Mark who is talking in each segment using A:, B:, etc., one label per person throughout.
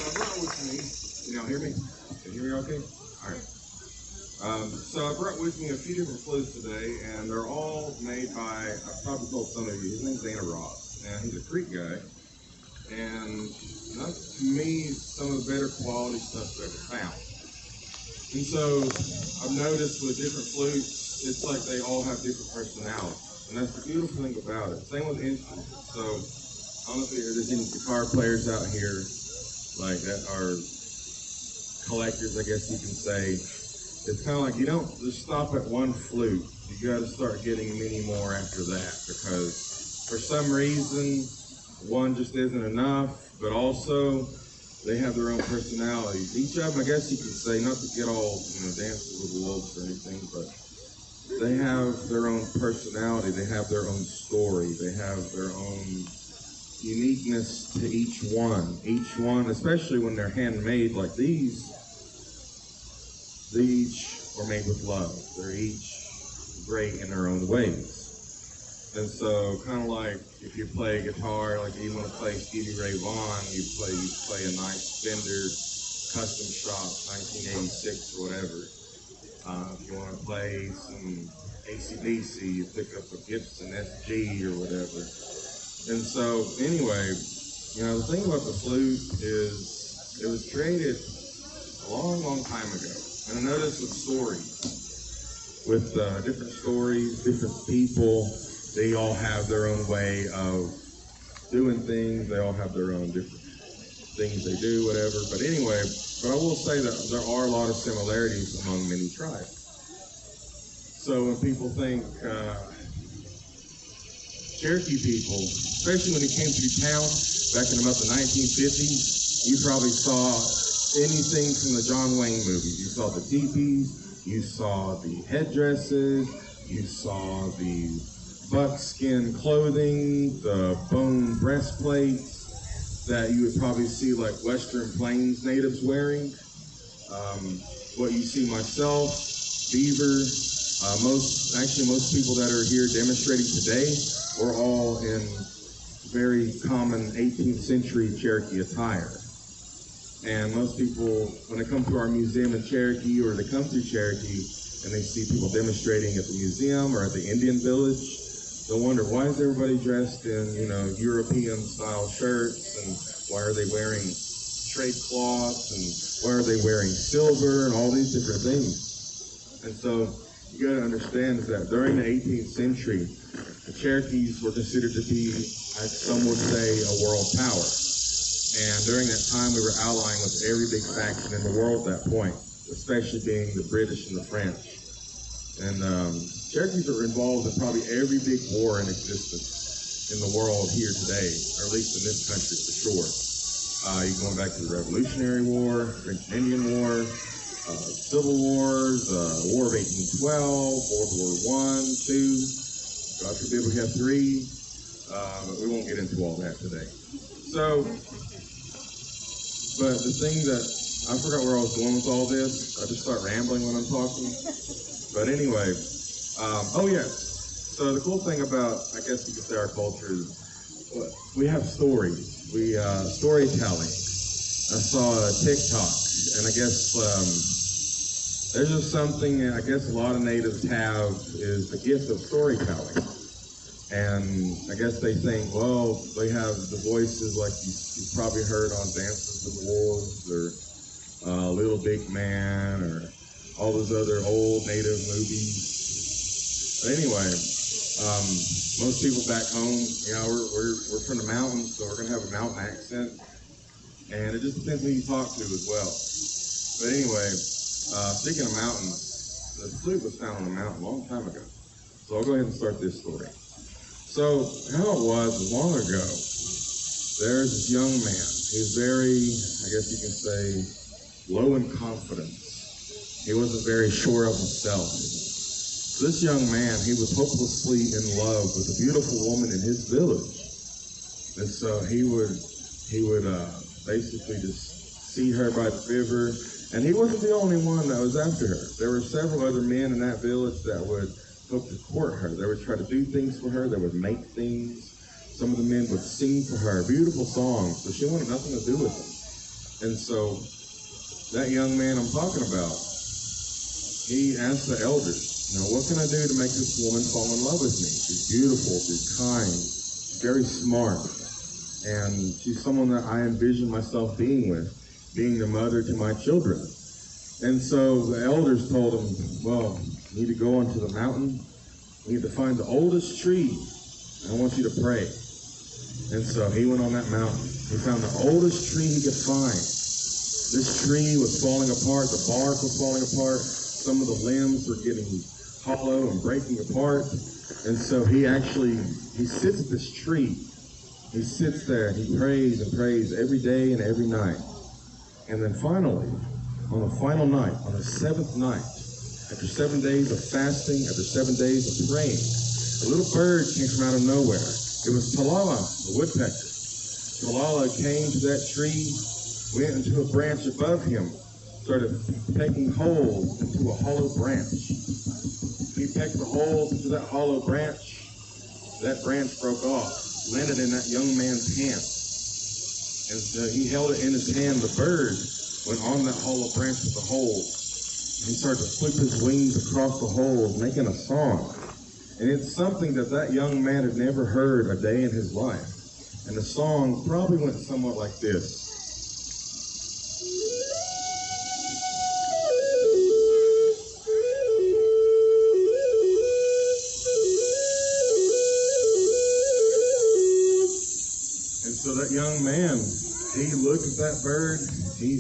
A: I brought with me, can y'all hear me? Can you hear me okay? All right. So I brought with me a few different flutes today, and they're all made by, I've probably told some of you, his name's Ross, and he's a Creek guy, and that's, to me, some of the better quality stuff I've ever found. And so I've noticed with different flutes, it's like they all have different personalities, and that's the beautiful thing about it. Same with instruments. So I don't know if there's any guitar players out here like that are collectors, I guess you can say. It's kind of like you don't just stop at one flute. You got to start getting many more after that, because for some reason one just isn't enough, but also they have their own personalities. Each of them, I guess you could say, not to get all dances with wolves or anything, but they have their own personality. They have their own story. They have their own uniqueness to each one. Each one, especially when they're handmade like these, they each are made with love. They're each great in their own ways. And so, kind of like if you play guitar, like you want to play Stevie Ray Vaughan, you play a nice Fender custom shop 1986 or whatever. If you want to play some AC/DC, you pick up a Gibson SG or whatever. And so, anyway, the thing about the flute is it was created a long, long time ago. And I noticed with stories, with different stories, different people, they all have their own way of doing things. They all have their own different things they do, whatever. But anyway, I will say that there are a lot of similarities among many tribes. So when people think Cherokee people, especially when it came through town back in about the 1950s, you probably saw anything from the John Wayne movies. You saw the teepees, you saw the headdresses, you saw the buckskin clothing, the bone breastplates that you would probably see like Western Plains natives wearing. What you see myself, Beaver, most people that are here demonstrating today were all in very common 18th century Cherokee attire. And most people, when they come to our museum in Cherokee, or they come through Cherokee and they see people demonstrating at the museum or at the Indian village, they'll wonder, why is everybody dressed in, European style shirts, and why are they wearing trade cloths, and why are they wearing silver, and all these different things. And so you got to understand that during the 18th century, the Cherokees were considered to be, as some would say, a world power. And during that time, we were allying with every big faction in the world at that point, especially being the British and the French. And Cherokees are involved in probably every big war in existence in the world here today, or at least in this country for sure. You're going back to the Revolutionary War, French and Indian War, Civil Wars, War of 1812, World War I, II, God forbid we have III, but we won't get into all that today. So, but the thing that, I forgot where I was going with all this. I just start rambling when I'm talking. But anyway, oh yes. So the cool thing about, I guess you could say, our culture is we have stories. Storytelling. I saw a TikTok, and I guess there's just something I guess a lot of natives have, is the gift of storytelling. And I guess they think, well, they have the voices like you've probably heard on Dances with Wolves, or Little Big Man, or all those other old native movies. But anyway, most people back home, we're from the mountains, so we're gonna have a mountain accent, and it just depends who you talk to as well. But anyway, speaking of mountains, the flute was found on a mountain a long time ago. So I'll go ahead and start this story. So how it was long ago, there's this young man. He was very, I guess you can say, low in confidence. He wasn't very sure of himself. This young man, he was hopelessly in love with a beautiful woman in his village. And so he would basically just see her by the river. And he wasn't the only one that was after her. There were several other men in that village that would hope to court her. They would try to do things for her. They would make things. Some of the men would sing for her beautiful songs, but she wanted nothing to do with them. And so that young man I'm talking about, he asked the elders, what can I do to make this woman fall in love with me? She's beautiful, she's kind, she's very smart, and she's someone that I envision myself being with, being the mother to my children. And so the elders told him, well, you need to go onto the mountain, you need to find the oldest tree, and I want you to pray. And so he went on that mountain. He found the oldest tree he could find. This tree was falling apart, the bark was falling apart, some of the limbs were getting hollow and breaking apart. And so he sits at this tree. He sits there and he prays and prays every day and every night. And then finally, on the final night, on the seventh night, after 7 days of fasting, after 7 days of praying, a little bird came from out of nowhere. It was Talala, the woodpecker. Talala came to that tree, went into a branch above him, started taking holes into a hollow branch. He pecked the holes into that hollow branch. That branch broke off, landed in that young man's hand. And so he held it in his hand. The bird went on that hollow branch with the holes. He started to flip his wings across the holes, making a song. And it's something that young man had never heard a day in his life. And the song probably went somewhat like this. And so that young man, he looked at that bird. He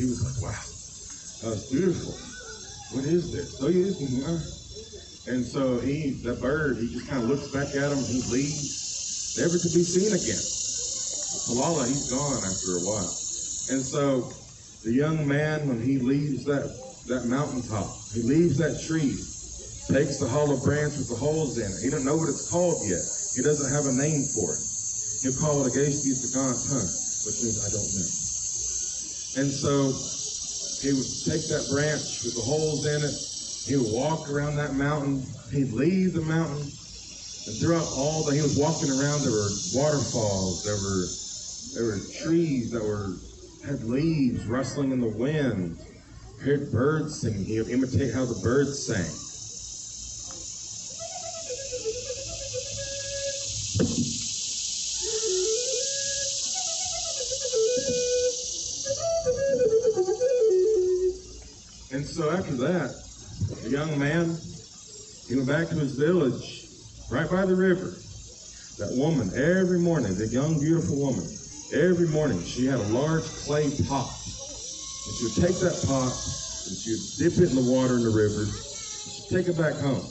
A: was like, wow, that was beautiful. What is this? Oh, yes. And so that bird, he just kind of looks back at him, he leaves, never to be seen again. Talala, he's gone after a while. And so the young man, when he leaves that mountaintop, he leaves that tree, takes the hollow branch with the holes in it. He don't know what it's called yet. He doesn't have a name for it. He'll call it a Gaishti-Tagan, which means I don't know. And so he would take that branch with the holes in it. He would walk around that mountain. He'd leave the mountain. And throughout all that he was walking around, there were waterfalls. There were trees that had leaves rustling in the wind. He heard birds singing. He would imitate how the birds sang. And so after that, the young man, he went back to his village right by the river. That woman, every morning, the young, beautiful woman, every morning she had a large clay pot. And she would take that pot and she would dip it in the water in the river. And she'd take it back home.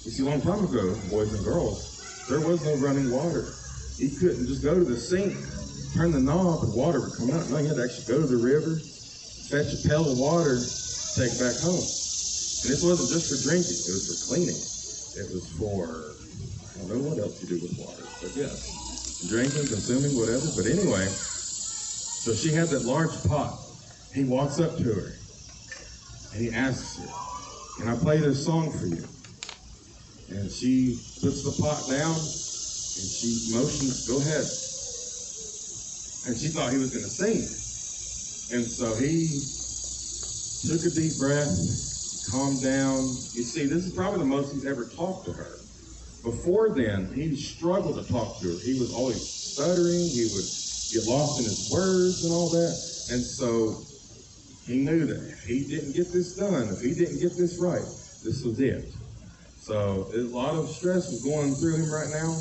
A: You see, a long time ago, boys and girls, there was no running water. You couldn't just go to the sink, turn the knob, and water would come out. No, you had to actually go to the river, fetch a pail of water, take it back home. And this wasn't just for drinking, it was for cleaning. It was for, I don't know what else you do with water, but yes, drinking, consuming, whatever. But anyway, so she had that large pot. He walks up to her and he asks her, can I play this song for you? And she puts the pot down and she motions, go ahead. And she thought he was going to sing. And so he took a deep breath, calmed down. You see, this is probably the most he's ever talked to her. Before then, he struggled to talk to her. He was always stuttering. He would get lost in his words and all that. And so he knew that if he didn't get this done, if he didn't get this right, this was it. So a lot of stress was going through him right now.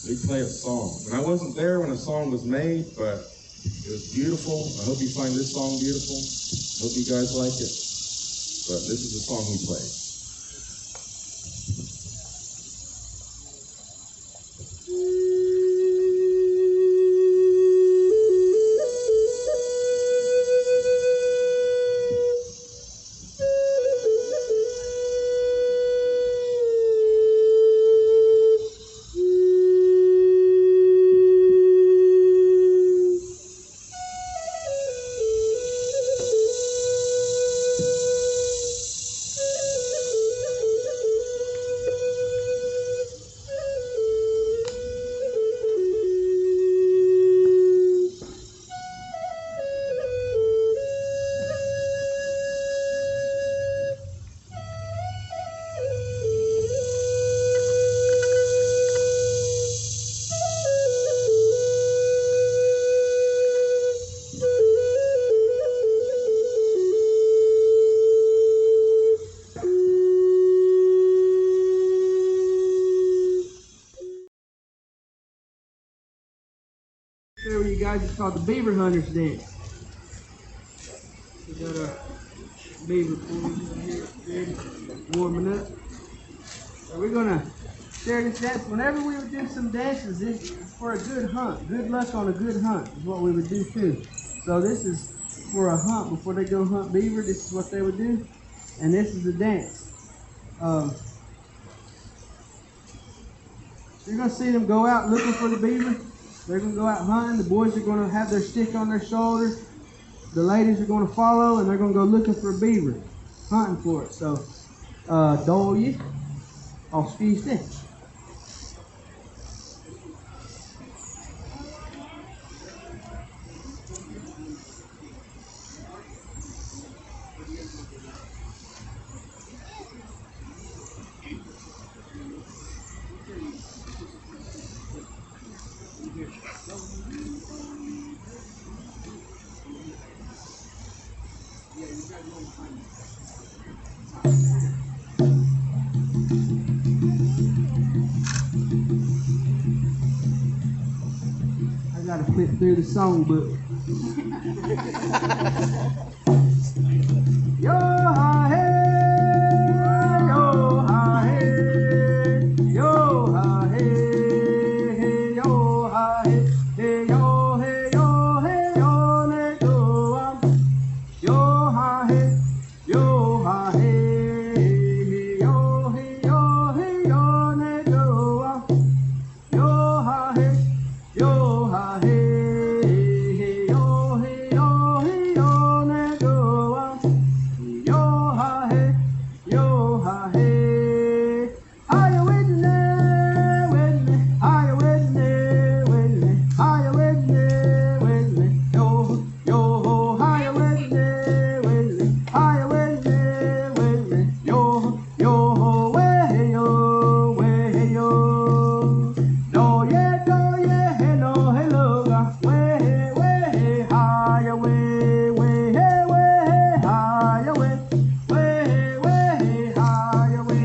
A: We play a song. And I wasn't there when a song was made, but it was beautiful. I hope you find this song beautiful. Hope you guys like it. But this is the song he played.
B: guys, it's called the Beaver Hunters Dance. We got our beaver pulling here, ready, warming up. So we're gonna share this dance. Whenever we would do some dances, this is for a good hunt. Good luck on a good hunt is what we would do too. So this is for a hunt before they go hunt beaver. This is what they would do, and this is the dance. You're gonna see them go out looking for the beaver. They're gonna go out hunting. The boys are gonna have their stick on their shoulder. The ladies are gonna follow, and they're gonna go looking for a beaver, hunting for it. So, då gick avskrivs det. I gotta flip through the songbook. Yo ha hey, yo ha hey, yo ha hey, yo ha hey, hey yo hey yo hey yo ne go am. Yo ha hey, yo ha hey, yo hey yo hey yo ne go am. Yo ha hey, yo ha hey, yo hey yo hey yo ne go am. Yo ha hey, yo ha hey. How you with me, how you with me, how you with me, yo, yo, how you with me, how you with me, yo, yo, way yo, no yeah, no hello, way, how you way, how you way, how you way, how you way, how you way, how you way,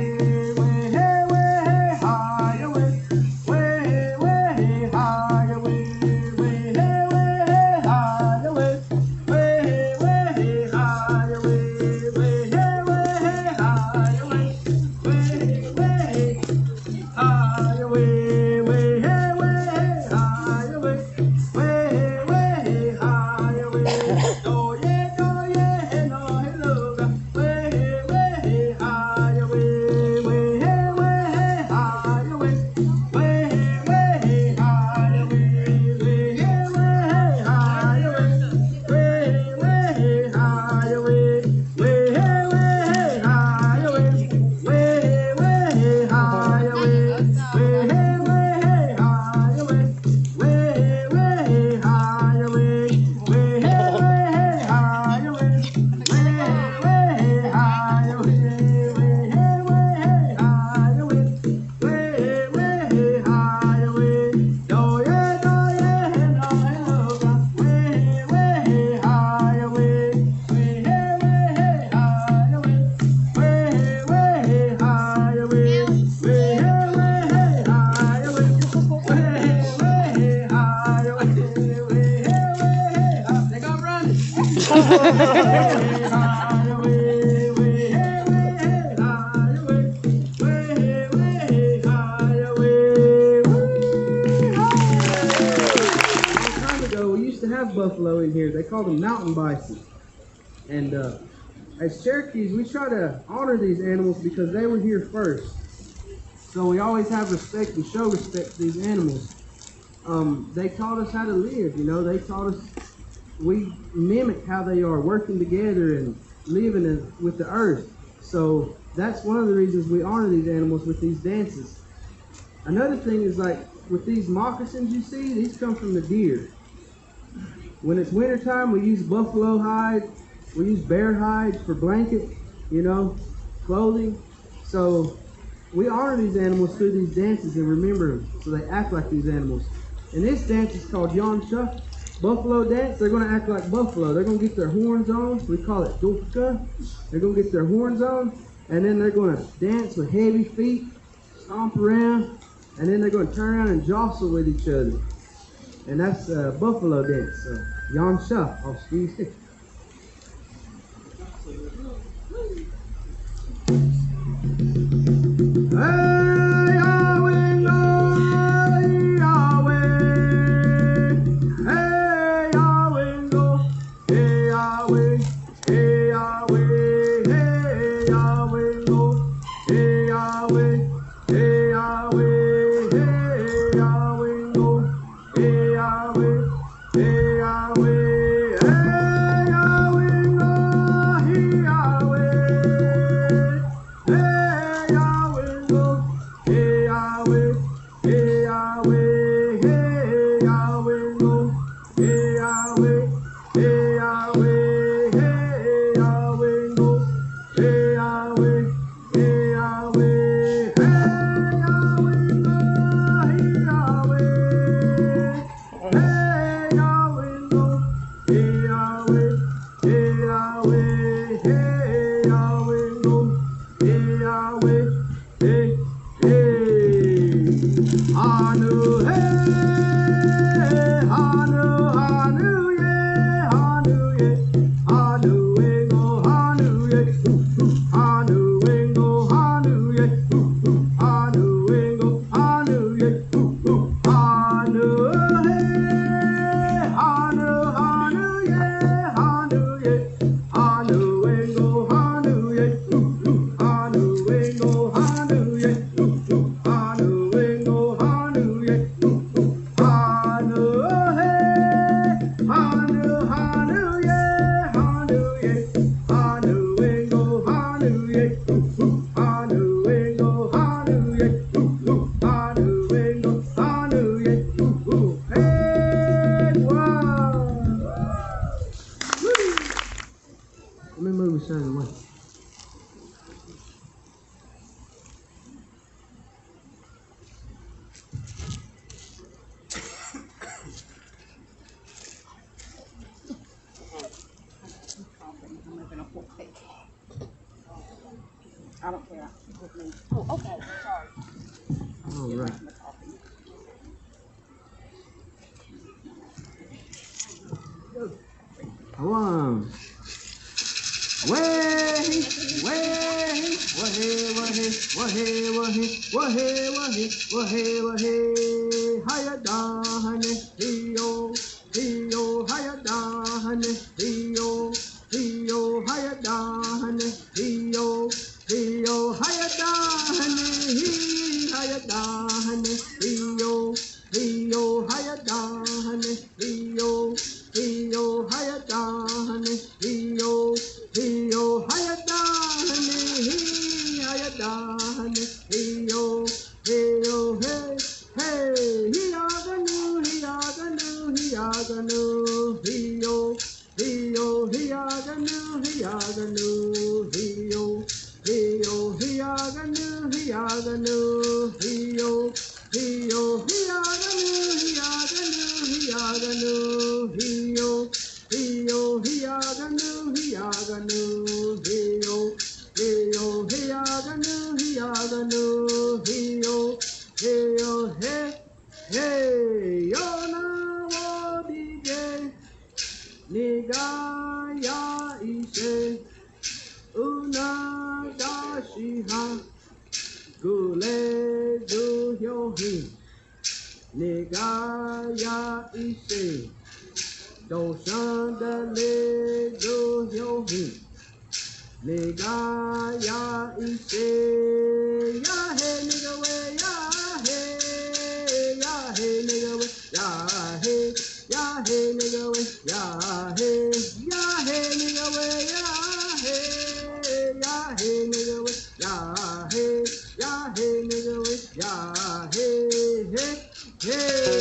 B: buffalo in here. They call them mountain bison. And as Cherokees, we try to honor these animals because they were here first. So we always have respect and show respect to these animals. They taught us how to live, you know. They taught us, we mimic how they are, working together and living with the earth. So that's one of the reasons we honor these animals with these dances. Another thing is, like with these moccasins you see, these come from the deer. When it's wintertime, we use buffalo hide, we use bear hide for blanket, you know, clothing. So we honor these animals through these dances and remember them, so they act like these animals. And this dance is called Yancha, buffalo dance. They're going to act like buffalo. They're going to get their horns on. We call it dulka. They're going to get their horns on, and then they're going to dance with heavy feet, stomp around, and then they're going to turn around and jostle with each other. and that's buffalo dance. So Yancha, oh excuse me. Let me move the away.
C: I don't care. Oh, okay. Sorry.
B: All right. One. Hiya dahane, hiyo, hiya dahane, hiyo, hiya dahane, hiyo, hiya dahane, hiya dahane, hiyo, hiya dahane, hiyo, hiya dahane, hiyo, hiya dahane, hiya dahane, hiyo, hey, hey, hiyaganu, hiyaganu, hiyaganu, hiyo, hiyaganu, hiyaganu, hiyo, hiyaganu, hiyaganu, hiyo, hiyaganu, hiyaganu, hiyo, hiyaganu, hiyaganu, hiyo, hiyaganu, hiyaganu, hiyo, hey, hey, yona wodige, nigaya ise, unadashiha, gule zuhyohi, nigaya ise, doshandale zuhyohi, nigaya ise, yahe nigga way, yahe nigga way, yahe nigga way, yahe nigga way, yahe nigga way, yahe nigga way, yahe, hey, hey.